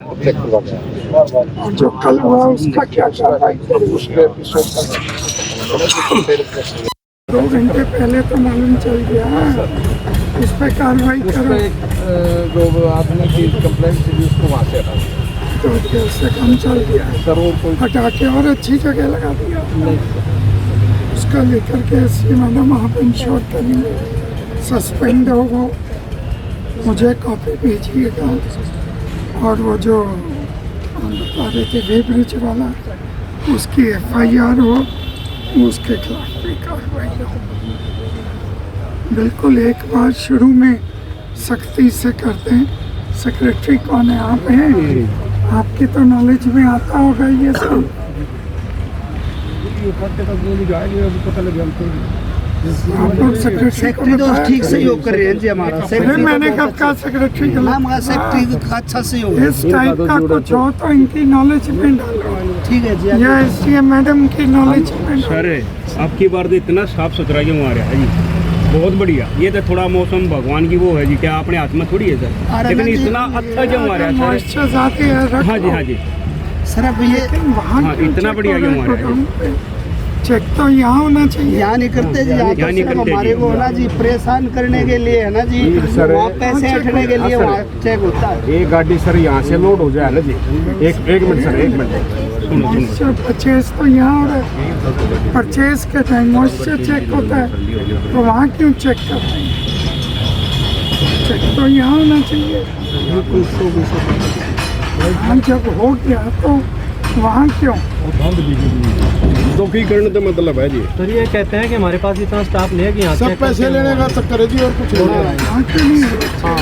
और जो कल हुआ उसका क्या कार्रवाई करी? उसके 2 घंटे पहले तो मालूम चल गया, इस पे कार्रवाई करो। जो आपने की कंप्लेंट थी उसको वहाँ से हटा तो उससे काम चल गया सर, और कोई हटा के और अच्छी जगह लगा दिया। उसका लेकर के ऐसी मैडम आप इंश्योर करेंगे सस्पेंड हो, वो मुझे कॉपी भेजिएगा। और वो जो हम बता रहे थे वे ब्रिज वाला, उसकी FIR हो, उसके खिलाफ भी कार्रवाई हो। बिल्कुल एक बार शुरू में सख्ती से करते हैं। सेक्रेटरी कौन है? आप हैं? आपकी तो नॉलेज में आता होगा ये सब। आप लोग सेक्रेटरी तो ठीक सहयोग कर रहे हैं जी हमारा। फिर मैंने कब कहा सेक्रेटरी सेक्रेटरी का अच्छा सहयोग। इस टाइप का कुछ हो तो इनकी नॉलेज में डालो। ठीक है जी। या SDM मैडम की नॉलेज में सर आपकी बार तो इतना साफ सुथरा क्यों आ रहा है जी? बहुत बढ़िया। ये तो थोड़ा मौसम भगवान की वो है जी, क्या अपने हाथ में थोड़ी है सर, लेकिन इतना अच्छा क्यों आ रहा है मॉइस्चर जाती है। हाँ जी, हाँ जी सर। अब ये वहाँ इतना बढ़िया क्यों आ रहा है? चेक तो यहाँ होना चाहिए। यहाँ नहीं करते जी, यहाँ नहीं तो करते हमारे को ना जी परेशान करने के लिए है ना जी, वहाँ पैसे हटने के लिए वहाँ चेक होता है। एक गाड़ी सर यहाँ से लोड हो जाए ना जी। एक मिनट सर, एक मिनट। मॉइस्चर परचेज तो यहाँ हो रहा है, परचेज के टाइम मॉइस्चर चेक होता है, तो वहाँ क्यों चेक करते हैं? चेक तो यहाँ होना चाहिए। वहाँ जब हो गया तो वहाँ क्यों? दुखीकरण तो मतलब है जी। सर ये कहते हैं कि हमारे पास इतना स्टाफ नहीं है कि यहाँ सब पैसे लेने का चक्कर है जी, और कुछ नहीं है। वहाँ क्यों नहीं हो रहा?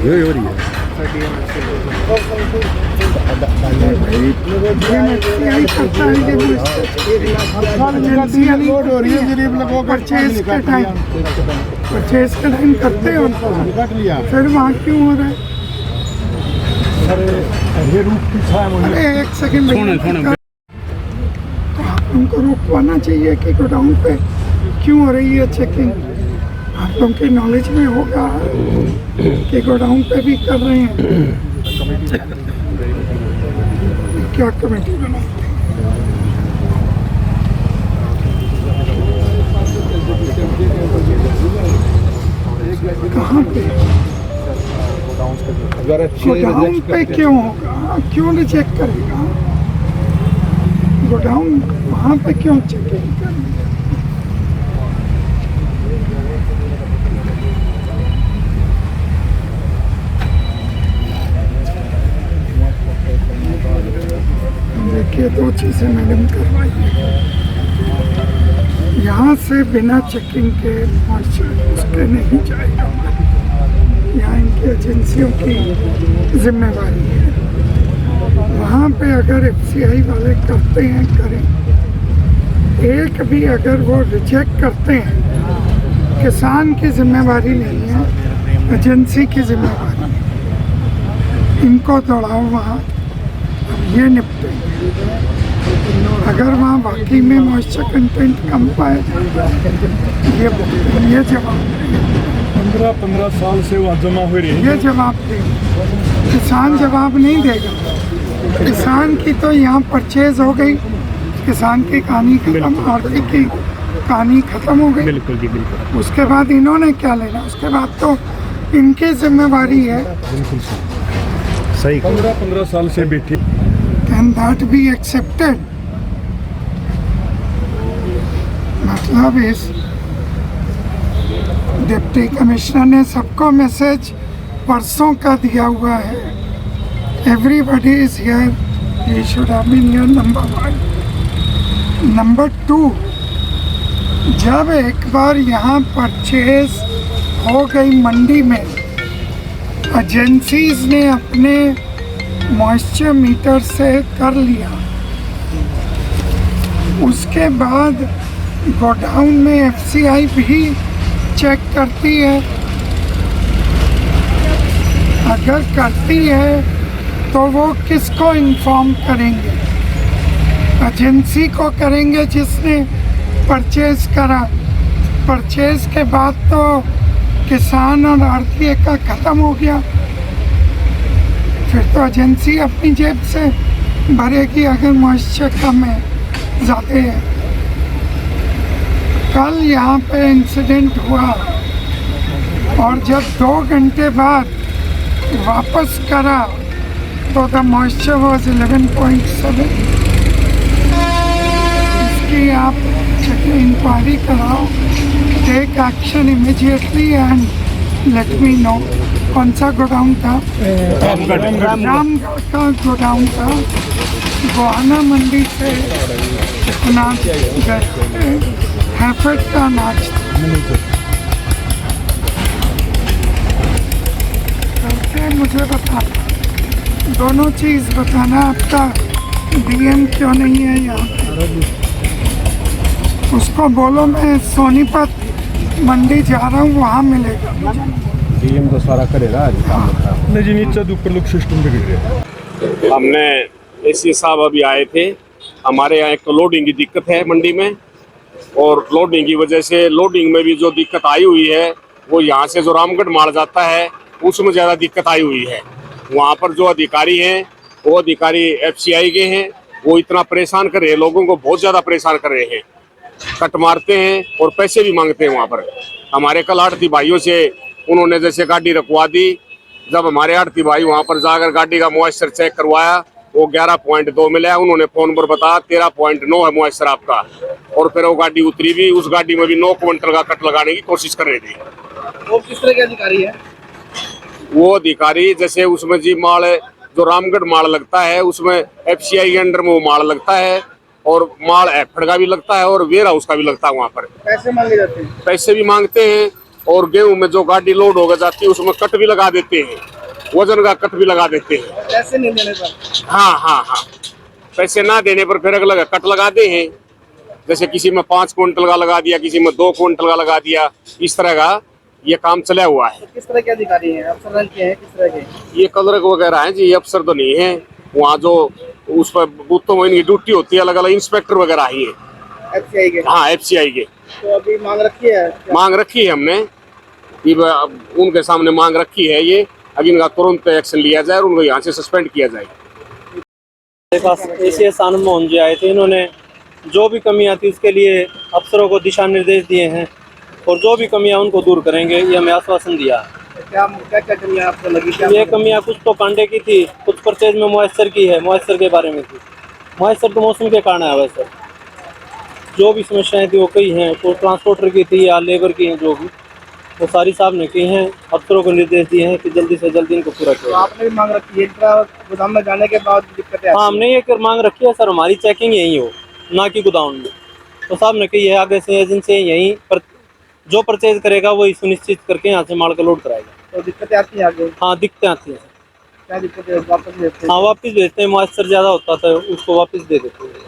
यही हो रही है। लोड हो रही है गरीब लोगों को। परचेज के टाइम करते हो, फिर वहाँ क्यों हो रहा है? अरे एक सेकंड, तो आप लोगों को रोकवाना चाहिए कि गोडाउन पे क्यों हो रही है चेकिंग। आप लोगों की नॉलेज में होगा कि गोडाउन पे भी कर रहे हैं। क्या कमेटी बनाते हैं? कहाँ पे? गोडाउन पे क्यों होगा? क्यों नहीं चेक करेगा? गोडाउन वहाँ पे क्यों चेकिंग करेंगे? देखिए 2 चीज़ें मैडम करवाई है। यहाँ से बिना चेकिंग के मॉइस्चर उसके नहीं जाएगा। यहाँ इनकी एजेंसियों की जिम्मेवारी है। वहाँ पे अगर FCI वाले करते हैं करें, एक भी अगर वो रिजेक्ट करते हैं, किसान की जिम्मेवारी नहीं है, एजेंसी की जिम्मेवारी है। इनको दौड़ाओ वहाँ, ये निपटे। अगर वहाँ वाकई में मॉइस्चर कंटेंट कम पाए, ये जवाब 15 साल से वो जमा हो रही है। ये जवाब देगा। किसान जवाब नहीं देगा। किसान की तो यहाँ परचेज हो गई, किसान की कहानी खत्म, आरती की कहानी खत्म हो गई। बिल्कुल जी, बिल्कुल। उसके बाद इन्होंने क्या लेना? उसके बाद तो इनकी जिम्मेवारी है। सही 15 साल से बैठी। Can that be accepted? मतलब इस डिप्टी कमिश्नर ने सबको मैसेज परसों का दिया हुआ है। Everybody is here, he should have been here, number 1। Number 2, जब एक बार यहाँ परचेज हो गई मंडी में, एजेंसीज ने अपने मॉइस्चर मीटर से कर लिया, उसके बाद गोडाउन में FCI भी चेक करती है। अगर करती है तो वो किसको इन्फॉर्म करेंगे? एजेंसी को करेंगे जिसने परचेज करा। परचेज के बाद तो किसान और आढ़तिये का ख़त्म हो गया। फिर तो एजेंसी अपनी जेब से भरेगी अगर मॉइस्चर कम है, ज़्यादा है। कल यहाँ पे इंसिडेंट हुआ और जब 2 घंटे बाद वापस करा तो द मॉइस्चर वॉज 11.7। इसकी आप इंक्वायरी कराओ, take action immediately and let me know. कौन सा गोडाउन था? रामगढ़ का गोडाउन था। गोहाना मंडी से अनाज हैफेड का अनाज करके मुझे बताना, दोनों चीज़ बताना। आपका डीएम क्यों नहीं है यहाँ? उसको बोलो मैं सोनीपत मंडी जा रहा हूँ, वहाँ मिलेगा। डीएम तो सारा करेगा आज काम। नहीं जी, नीचे तो ऊपर लोग सिस्टम बिगड़ रहे। हमने एसी साहब अभी आए थे। हमारे यहाँ एक तो लोडिंग की दिक्कत है मंडी में, और लोडिंग की वजह से लोडिंग में भी जो दिक्कत आई हुई है वो यहाँ से जो रामगढ़ माल जाता है उसमें ज़्यादा दिक्कत आई हुई है। वहाँ पर जो अधिकारी हैं वो अधिकारी एफसीआई के हैं, वो इतना परेशान कर रहे हैं, लोगों को बहुत ज़्यादा परेशान कर रहे हैं। कट मारते हैं और पैसे भी मांगते हैं वहाँ पर। हमारे कल आड़ती भाइयों से उन्होंने जैसे गाड़ी रखवा दी, जब हमारे आड़ती भाई वहाँ पर जाकर गाड़ी का मॉइस्चर चेक करवाया वो 11.2 मिला। उन्होंने फ़ोन पर बताया 13.9 है मॉइस्चर आपका, और फिर वो गाड़ी उतरी भी, उस गाड़ी में भी 9 क्विंटल का कट लगाने की कोशिश कर रही थी। वो किस तरह के अधिकारी है? वो अधिकारी जैसे उसमें जी माल जो रामगढ़ माल लगता है उसमें एफसीआई के अंडर में वो माल लगता है, और माल हैफेड का भी लगता है और वेयर हाउस का भी लगता है। वहाँ पर पैसे मांगे जाते हैं? पैसे भी मांगते हैं, और गेहूं में जो गाड़ी लोड होकर जाती है उसमें कट भी लगा देते हैं, वजन का कट भी लगा देते हैं। पैसे नहीं देने पर? हाँ, पैसे ना देने पर फिर अगला कट लगाते हैं। जैसे किसी में 5 क्विंटल का लगा दिया, किसी में 2 क्विंटल का लगा दिया, इस तरह का ये काम चला हुआ है। तो किस तरह के अधिकारी हैं? अफसर के हैं? किस तरह के? ये कलरक वगैरह हैं जी, अफसर तो नहीं है। वहाँ जो उस पर बूथों में इनकी ड्यूटी होती है, अलग अलग इंस्पेक्टर वगैरह ही है। एफसीआई के? हाँ, एफसीआई के। तो अभी मांग रखी है? मांग रखी है हमने, उनके सामने मांग रखी है ये, अभी इनका तुरंत एक्शन लिया जाए और उनको यहाँ से सस्पेंड किया जाए। मेरे पास एसीएस आनंद मोहन जी आए थे। इन्होंने जो भी कमियां थी उसके लिए अफसरों को दिशा निर्देश दिए हैं, और जो भी कमियां उनको दूर करेंगे ये हमें आश्वासन दिया है। क्या कमियां आपको लगी? ये कमियां कुछ तो कांडे की थी, कुछ परचेज में मॉइस्चर की है, मॉइस्चर के बारे में थी। मॉइस्चर तो मौसम के कारण है, वैसे जो भी समस्याएं थी वो कई हैं, तो ट्रांसपोर्टर की थी या लेबर की हैं, जो भी वो सारी साहब ने की हैं। अफसरों को निर्देश दिए हैं कि जल्दी से जल्दी इनको पूरा तो करें। आपने भी मांग रखी है? गोदाम में जाने के बाद दिक्कतें? हाँ, हमने ये मांग रखी है सर, हमारी चेकिंग यही हो, ना कि गोदाम में। तो साहब ने कही है आगे से एजेंसी यहीं पर जो परचेज करेगा वही सुनिश्चित करके यहाँ से माल का लोड कराएगा। तो दिक्कतें आती हैं आगे? हाँ, दिक्कतें आती हैं। क्या दिक्कतें? वापस भेजते हैं? हाँ, वापस भेजते हैं। मॉइस्चर ज़्यादा होता था उसको वापस दे देते हैं।